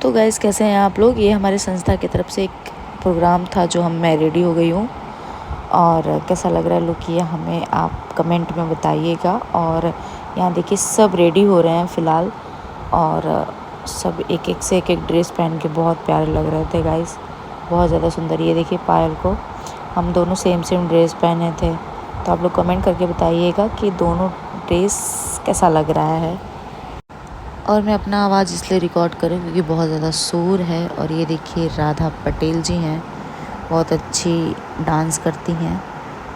तो गाइस कैसे हैं आप लोग। ये हमारे संस्था की तरफ से एक प्रोग्राम था जो मैं रेडी हो गई हूँ, और कैसा लग रहा है लुक ये हमें आप कमेंट में बताइएगा। और यहाँ देखिए सब रेडी हो रहे हैं फ़िलहाल, और सब एक एक से एक ड्रेस पहन के बहुत प्यारे लग रहे थे गाइस, बहुत ज़्यादा सुंदर। ये देखिए पायल को हम दोनों सेम ड्रेस पहने थे। तो आप लोग कमेंट करके बताइएगा कि दोनों ड्रेस कैसा लग रहा है। और मैं अपना आवाज़ इसलिए रिकॉर्ड करूँ क्योंकि बहुत ज़्यादा शोर है। और ये देखिए राधा पटेल जी हैं, बहुत अच्छी डांस करती हैं,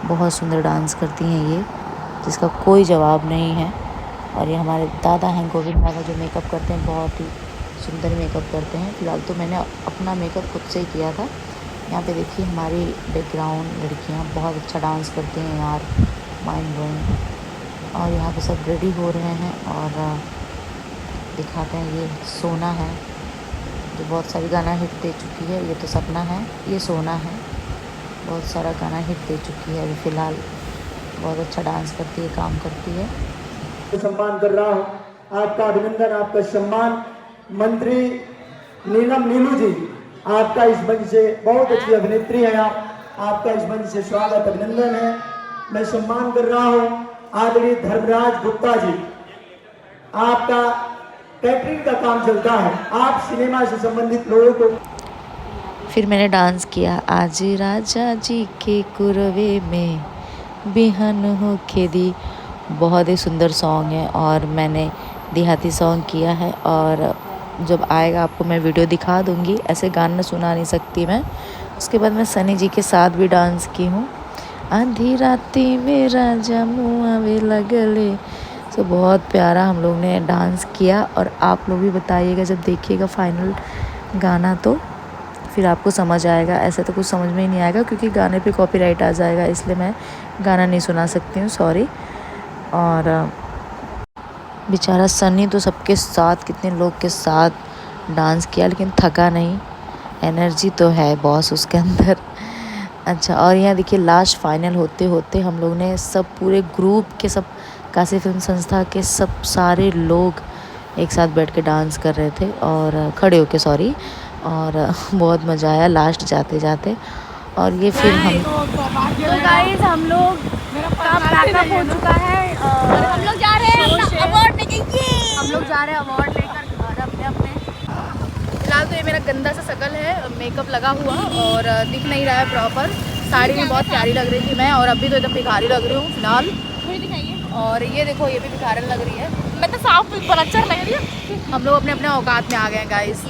बहुत सुंदर डांस करती हैं ये, जिसका कोई जवाब नहीं है। और ये हमारे दादा हैं गोविंद दादा, जो मेकअप करते हैं, बहुत ही सुंदर मेकअप करते हैं। फ़िलहाल तो मैंने अपना मेकअप खुद से ही किया था। यहाँ पे देखिए हमारी बैकग्राउंड लड़कियाँ बहुत अच्छा डांस करती हैं यार, माइंड ब्लोइंग। और यहाँ पे सब रेडी हो रहे हैं और दिखाते हैं। ये सोना है जो बहुत सारी गाना हिट दे चुकी है। ये तो सपना है, ये सोना है, बहुत सारा गाना हिट दे चुकी है। अभी फ़िलहाल बहुत अच्छा डांस करती है, काम करती है। सम्मान कर रहा हूँ, आपका अभिनंदन, आपका सम्मान। मंत्री नीलम नीलू जी, आपका इस मंच से, बहुत अच्छी अभिनेत्री हैं आप, आपका इस मंच से स्वागत अभिनंदन है। मैं सम्मान कर रहा हूँ आदरणीय धर्मराज गुप्ता जी, आपका कैटरिंग का काम चलता है, आप सिनेमा से संबंधित लोगों को। फिर मैंने डांस किया। आज राजा जी के कुरवे में बिहन हो खेदी, बहुत ही सुंदर सॉन्ग है और मैंने देहाती सॉन्ग किया है। और जब आएगा आपको मैं वीडियो दिखा दूंगी, ऐसे गाना सुना नहीं सकती मैं। उसके बाद मैं सनी जी के साथ भी डांस की हूँ। आधी राती में राजा मुआवे लगले, तो बहुत प्यारा हम लोग ने डांस किया। और आप लोग भी बताइएगा जब देखिएगा फाइनल गाना, तो फिर आपको समझ आएगा। ऐसे तो कुछ समझ में ही नहीं आएगा क्योंकि गाने पे कॉपीराइट आ जाएगा, इसलिए मैं गाना नहीं सुना सकती हूँ, सॉरी। और बेचारा सनी तो सबके साथ, कितने लोग के साथ डांस किया, लेकिन थका नहीं। एनर्जी तो है बॉस उसके अंदर। अच्छा, और यहाँ देखिए लास्ट फाइनल होते होते हम लोग ने सब पूरे ग्रुप के, सब काशी फिल्म संस्था के सब सारे लोग एक साथ बैठ के डांस कर रहे थे, और खड़े होके सॉरी। और बहुत मज़ा आया लास्ट जाते जाते। और ये फिर तो गाइस हम लोग का पैकअप हो चुका है और हम लोग जा रहे हैं अवार्ड लेके। हम लोग जा रहे हैं अवार्ड लेकर घर अपने अपने। फिलहाल तो ये मेरा गंदा सा शकल है, मेकअप लगा हुआ और दिख नहीं रहा है प्रॉपर। साड़ी में बहुत प्यारी लग रही थी मैं, और अभी तो एकदम भिखारी लग रही हूँ फिलहाल। और ये देखो ये भी भिखारन लग रही है, मैं तो साफ पर अच्छा लग रही है। हम लोग अपने अपने औकात में आ गए हैं गाइस।